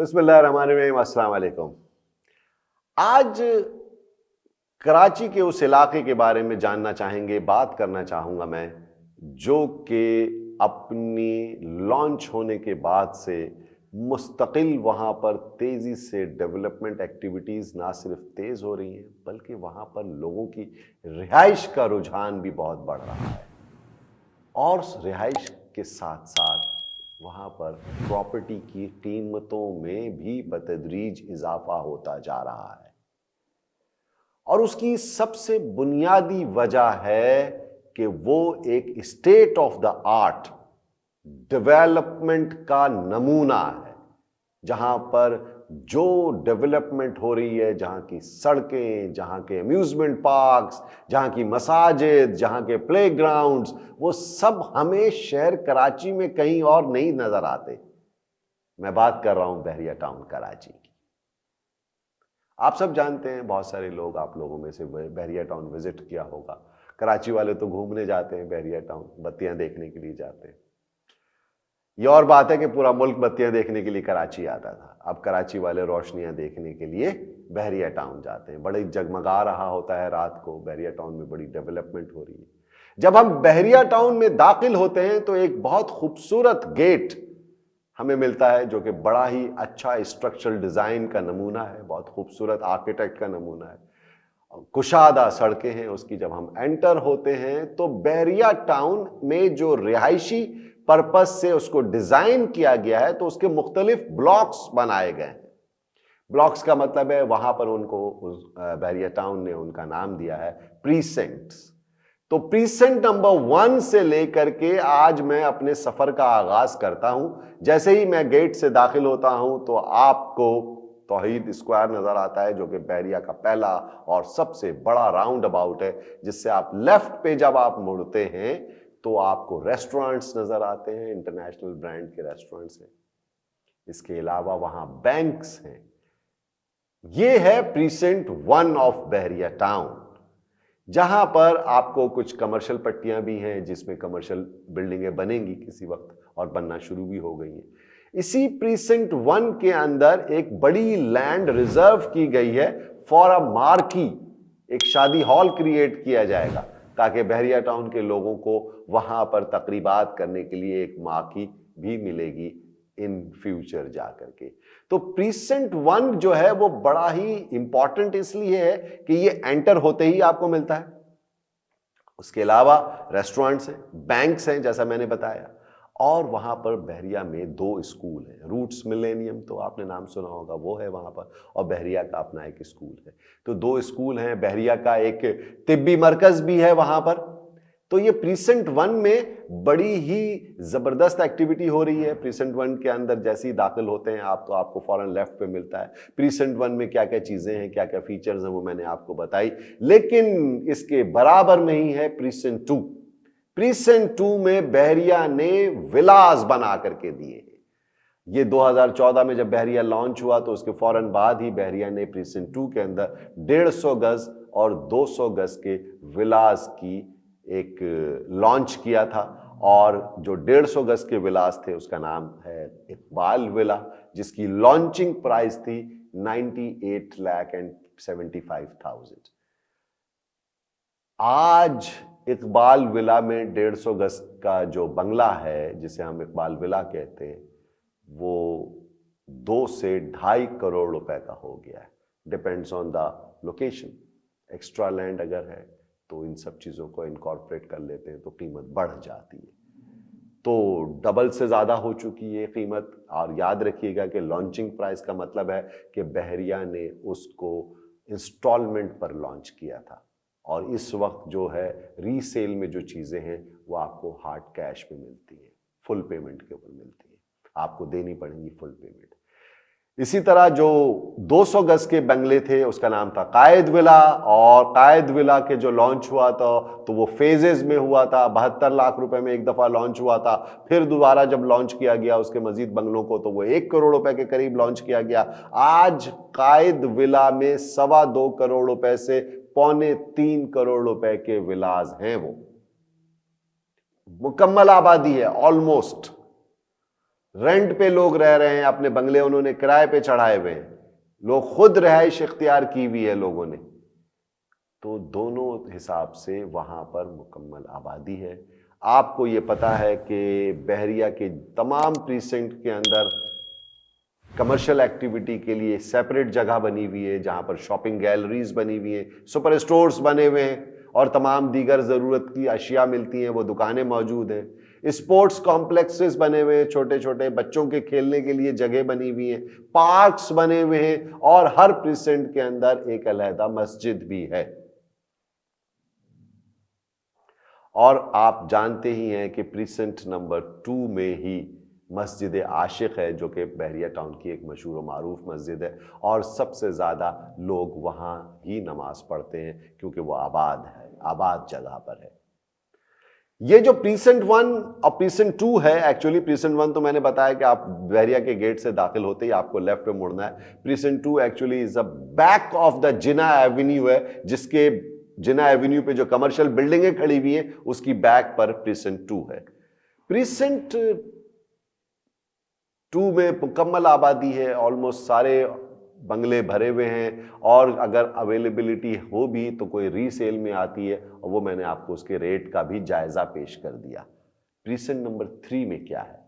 बिस्मिल्लाहिर्रहमानिर्रहीम, अस्सलाम वालेकुम। आज कराची के उस इलाके के बारे में जानना चाहेंगे, बात करना चाहूँगा मैं, जो कि अपनी लॉन्च होने के बाद से मुस्तकिल वहाँ पर तेज़ी से डेवलपमेंट एक्टिविटीज़ ना सिर्फ तेज़ हो रही हैं, बल्कि वहाँ पर लोगों की रिहाइश का रुझान भी बहुत बढ़ रहा है। और रिहाइश के साथ साथ वहाँ पर प्रॉपर्टी की कीमतों में भी बतदरीज इजाफा होता जा रहा है। और उसकी सबसे बुनियादी वजह है कि वो एक state of the art development का नमूना है, जहां पर जो डेवलपमेंट हो रही है, जहां की सड़कें, जहां के अम्यूजमेंट पार्क्स, जहां की मसाजिद, जहां के प्लेग्राउंड्स, वो सब हमें शहर कराची में कहीं और नहीं नजर आते। मैं बात कर रहा हूं बहरिया टाउन कराची की। आप सब जानते हैं, बहुत सारे लोग, आप लोगों में से बहरिया टाउन विजिट किया होगा। कराची वाले तो घूमने जाते हैं बहरिया टाउन, बत्तियां देखने के लिए जाते हैं। ये और बात है कि पूरा मुल्क बत्तियां देखने के लिए कराची आता था। अब कराची वाले रोशनियां देखने के लिए बहरिया टाउन जाते हैं। बड़ी जगमगा रहा होता है रात को, बहरिया टाउन में बड़ी डेवलपमेंट हो रही है। जब हम बहरिया टाउन में दाखिल होते हैं तो एक बहुत खूबसूरत गेट हमें मिलता है, जो कि बड़ा ही अच्छा स्ट्रक्चरल डिजाइन का नमूना है, बहुत खूबसूरत आर्किटेक्ट का नमूना है। कुशादा सड़कें हैं उसकी। जब हम एंटर होते हैं तो बहरिया टाउन में जो रिहायशी पर्पस से उसको डिजाइन किया गया है, तो उसके मुख्तलिफ ब्लॉक्स बनाए गए हैं। ब्लॉक्स का मतलब है, वहां पर उनको बहरिया टाउन ने उनका नाम दिया है प्रीसेंट्स। तो प्रीसेंट नंबर 1 से लेकर के आज मैं अपने सफर का आगाज करता हूं। जैसे ही मैं गेट से दाखिल होता हूं तो आपको तौहीद स्क्वायर नजर आता है, जो कि बहरिया का पहला और सबसे बड़ा राउंड अबाउट है, जिससे आप लेफ्ट पे जब आप मुड़ते हैं तो आपको रेस्टोरेंट्स नजर आते हैं, इंटरनेशनल ब्रांड के रेस्टोरेंट्स हैं। इसके अलावा वहां बैंक्स हैं। यह है प्रीसेंट 1 ऑफ बहरिया टाउन, जहां पर आपको कुछ कमर्शियल पट्टियां भी हैं, जिसमें कमर्शियल बिल्डिंगें बनेंगी किसी वक्त, और बनना शुरू भी हो गई हैं। इसी प्रीसेंट 1 के अंदर एक बड़ी लैंड रिजर्व की गई है फॉर अ मार्की। एक शादी हॉल क्रिएट किया जाएगा ताकि बहरिया टाउन के लोगों को वहां पर तकरीबात करने के लिए एक मार्की भी मिलेगी इन फ्यूचर जाकर के। तो प्रीसेंट 1 जो है वो बड़ा ही इंपॉर्टेंट इसलिए है कि ये एंटर होते ही आपको मिलता है। उसके अलावा रेस्टोरेंट्स हैं, बैंक्स हैं, जैसा मैंने बताया, और वहां पर बहरिया में 2 स्कूल हैं। रूट्स मिलेनियम तो आपने नाम सुना होगा, वो है वहां पर, और बहरिया का अपना एक स्कूल है। तो 2 स्कूल हैं। बहरिया का एक तिब्बी मरकज भी है वहां पर। तो ये प्रीसेंट 1 में बड़ी ही जबरदस्त एक्टिविटी हो रही है। प्रीसेंट 1 के अंदर जैसे ही दाखिल होते हैं आप, तो आपको फौरन लेफ्ट पे मिलता है। प्रीसेंट 1 में क्या क्या चीजें हैं, क्या क्या फीचर्स हैं, वो मैंने आपको बताई। लेकिन इसके बराबर में ही है प्रीसेंट 2। प्रीसेंट 2 में बहरिया ने विलास बना करके दिए। ये 2014 में जब बहरिया लॉन्च हुआ तो उसके फौरन बाद ही बहरिया ने प्रीसेंट 2 के अंदर 150 गज और 200 गज के विलास की एक लॉन्च किया था। और जो 150 गज के विलास थे उसका नाम है इकबाल विला, जिसकी लॉन्चिंग प्राइस थी 98,75,000। आज इकबाल विला में 150 गज का जो बंगला है, जिसे हम इकबाल विला कहते हैं, वो 2 से 2.5 करोड़ रुपए का हो गया है। Depends on the location. Extra land अगर है तो इन सब चीजों को इनकॉर्पोरेट कर लेते हैं तो कीमत बढ़ जाती है। तो डबल से ज्यादा हो चुकी है कीमत। और याद रखिएगा कि लॉन्चिंग प्राइस का मतलब है कि बहरिया ने उसको इंस्टॉलमेंट पर लॉन्च किया था, और इस वक्त जो है रीसेल में जो चीजें हैं वो आपको हार्ड कैश पे मिलती है, फुल पेमेंट के ऊपर मिलती है, आपको देनी पड़ेगी फुल पेमेंट। इसी तरह जो 200 गज के बंगले थे उसका नाम था कायद विला, और कायद विला के जो लॉन्च हुआ था तो वो फेजेस में हुआ था। 72 लाख रुपए में एक दफा लॉन्च हुआ था। फिर दोबारा जब लॉन्च किया गया उसके मजीद बंगलों को, तो वो 1 करोड़ रुपए के करीब लॉन्च किया गया। आज कायद विला में 2.25 करोड़ रुपए से 2.25 करोड़ रुपए के विलास हैं। वो मुकम्मल आबादी है ऑलमोस्ट। रेंट पे लोग रह रहे हैं, अपने बंगले उन्होंने किराए पे चढ़ाए हुए हैं, लोग खुद रिहाइश इख्तियार की हुई है लोगों ने। तो दोनों हिसाब से वहां पर मुकम्मल आबादी है। आपको ये पता है कि बहरिया के तमाम प्रीसेंट के अंदर कमर्शियल एक्टिविटी के लिए सेपरेट जगह बनी हुई है, जहां पर शॉपिंग गैलरीज बनी हुई हैं, सुपर स्टोर्स बने हुए हैं और तमाम दीगर ज़रूरत की अशिया मिलती हैं, वो दुकानें मौजूद हैं। स्पोर्ट्स कॉम्प्लेक्सेस बने हुए हैं, छोटे छोटे बच्चों के खेलने के लिए जगह बनी हुई है, पार्क्स बने हुए हैं और हर प्रीसेंट के अंदर एक अलहदा मस्जिद भी है। और आप जानते ही हैं कि प्रीसेंट नंबर 2 में ही मस्जिद आशिक है, जो कि बहरिया टाउन की एक मशहूर और मारूफ मस्जिद है और सबसे ज़्यादा लोग वहाँ ही नमाज पढ़ते हैं क्योंकि वो आबाद है, आबाद जगह पर है। ये जो प्रीसेंट 1 और प्रीसेंट 2 है, एक्चुअली प्रीसेंट 1 तो मैंने बताया कि आप बहरिया के गेट से दाखिल होते ही आपको लेफ्ट पे मुड़ना है। Precinct 2 actually is the back of the Jinnah Avenue है, जिसके जिना एवेन्यू पे जो कमर्शियल बिल्डिंगें खड़ी हुई हैं उसकी बैक पर प्रीसेंट 2 है। प्रीसेंट 2 में मुकम्मल आबादी है, ऑलमोस्ट सारे बंगले भरे हुए हैं और अगर अवेलेबिलिटी हो भी तो कोई रीसेल में आती है और वो मैंने आपको उसके रेट का भी जायजा पेश कर दिया। प्रीसेंट नंबर 3 में क्या है?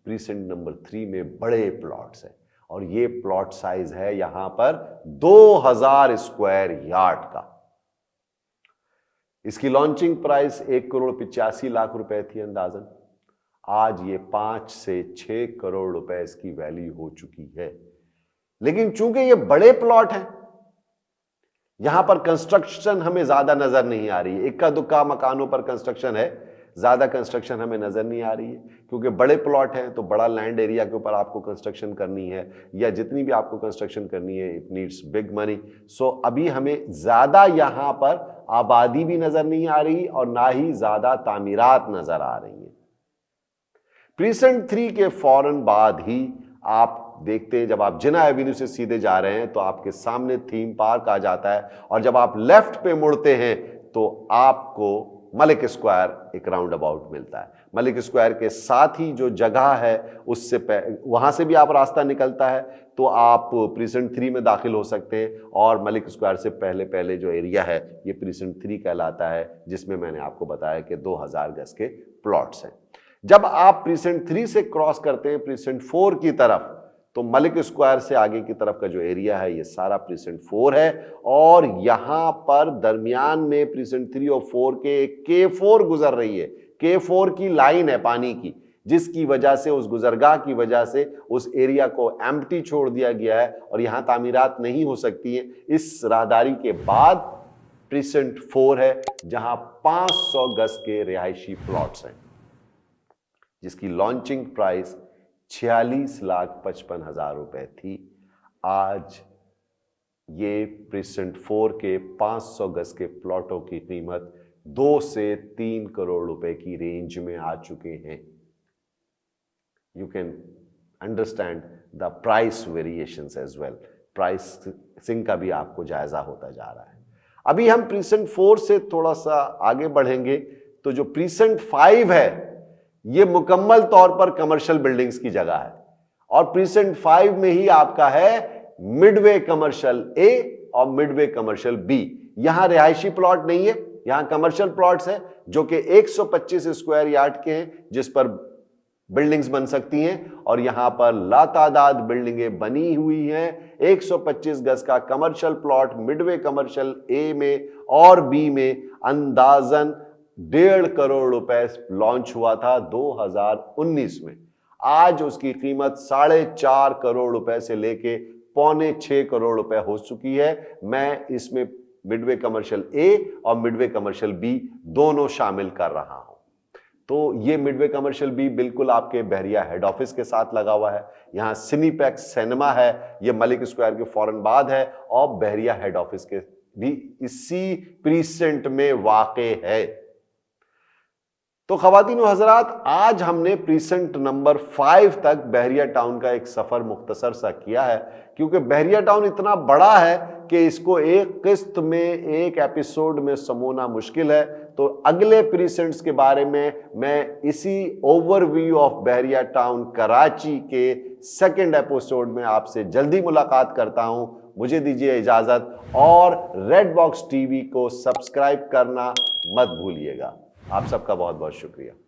प्रीसेंट नंबर 3 में बड़े प्लॉट्स हैं और ये प्लॉट साइज है यहां पर 2000 स्क्वायर यार्ड का। इसकी लॉन्चिंग प्राइस 1,85,00,000 रुपए थी अंदाजन। आज ये 5 से 6 करोड़ रुपए इसकी वैल्यू हो चुकी है। लेकिन चूंकि ये बड़े प्लॉट हैं, यहां पर कंस्ट्रक्शन हमें ज्यादा नजर नहीं आ रही है। इक्का दुक्का मकानों पर कंस्ट्रक्शन है, ज्यादा कंस्ट्रक्शन हमें नजर नहीं आ रही है क्योंकि बड़े प्लॉट हैं तो बड़ा लैंड एरिया के ऊपर आपको कंस्ट्रक्शन करनी है या जितनी भी आपको कंस्ट्रक्शन करनी है इट नीड्स बिग मनी। सो अभी हमें ज्यादा यहां पर आबादी भी नजर नहीं आ रही और ना ही ज्यादा तामीरात नजर आ रही है। प्रीसेंट 3 के फौरन बाद ही आप देखते हैं, जब आप जिना एवेन्यू से सीधे जा रहे हैं तो आपके सामने थीम पार्क आ जाता है और जब आप लेफ्ट पे मुड़ते हैं तो आपको मलिक स्क्वायर एक राउंड अबाउट मिलता है। मलिक स्क्वायर के साथ ही जो जगह है उससे वहां से भी आप रास्ता निकलता है तो आप प्रीसेंट 3 में दाखिल हो सकते हैं और मलिक स्क्वायर से पहले पहले जो एरिया है ये प्रीसेंट 3 कहलाता है, जिसमें मैंने आपको बताया कि 2000 गज के प्लॉट्स हैं। जब आप प्रीसेंट 3 से क्रॉस करते हैं प्रीसेंट 4 की तरफ तो मलिक स्क्वायर से आगे की तरफ का जो एरिया है ये सारा प्रीसेंट 4 है और यहां पर दरमियान में प्रीसेंट 3 और 4 के K4 गुजर रही है। K4 की लाइन है पानी की, जिसकी वजह से उस गुजरगाह की वजह से उस एरिया को एम्प्टी छोड़ दिया गया है और यहां तामीरात नहीं हो सकती है। इस राहदारी के बाद प्रीसेंट 4 है जहां 500 गज के रिहायशी प्लॉट्स हैं, जिसकी लॉन्चिंग प्राइस 46,55,000 रुपए थी। आज ये प्रीसेंट 4 के 500 गज के प्लॉटों की कीमत 2 से 3 करोड़ रुपए की रेंज में आ चुके हैं। You can understand the price variations as well. Pricing का भी आपको जायजा होता जा रहा है। अभी हम प्रीसेंट 4 से थोड़ा सा आगे बढ़ेंगे तो जो प्रीसेंट 5 है ये मुकम्मल तौर पर कमर्शियल बिल्डिंग्स की जगह है और प्रीसेंट 5 में ही आपका है मिडवे कमर्शियल ए और मिडवे कमर्शियल बी। यहां रिहायशी प्लॉट नहीं है, यहां कमर्शियल प्लॉट्स हैं जो कि 125 स्क्वायर यार्ड के हैं, जिस पर बिल्डिंग्स बन सकती हैं और यहां पर लातादाद बिल्डिंगें बनी हुई हैं। 125 गज का कमर्शियल प्लॉट मिडवे कमर्शियल ए में और बी में अंदाजन 1.5 करोड़ रुपए लॉन्च हुआ था 2019 में। आज उसकी कीमत 4.5 करोड़ रुपए से लेके 5.25 करोड़ रुपए हो चुकी है। मैं इसमें मिडवे कमर्शियल ए और मिडवे कमर्शियल बी दोनों शामिल कर रहा हूं। तो ये मिडवे कमर्शियल बी बिल्कुल आपके बहरिया हेड ऑफिस के साथ लगा हुआ है। यहां सिनीपैक्स सिनेमा है, ये मलिक स्क्वायर के फौरन बाद है और बहरिया हेड ऑफिस के भी इसी प्रीसेंट में वाक़े है। तो खवातीन व हजरात, आज हमने प्रीसेंट नंबर 5 तक बहरिया टाउन का एक सफर मुख्तसर सा किया है क्योंकि बहरिया टाउन इतना बड़ा है कि इसको एक किस्त में एक एपिसोड में समोना मुश्किल है। तो अगले प्रीसेंट्स के बारे में मैं इसी overview of Bahria town Karachi के सेकंड एपिसोड में आपसे जल्दी मुलाकात करता हूं। मुझे दीजिए इजाजत और रेड बॉक्स टीवी को सब्सक्राइब करना मत भूलिएगा। आप सबका बहुत बहुत शुक्रिया।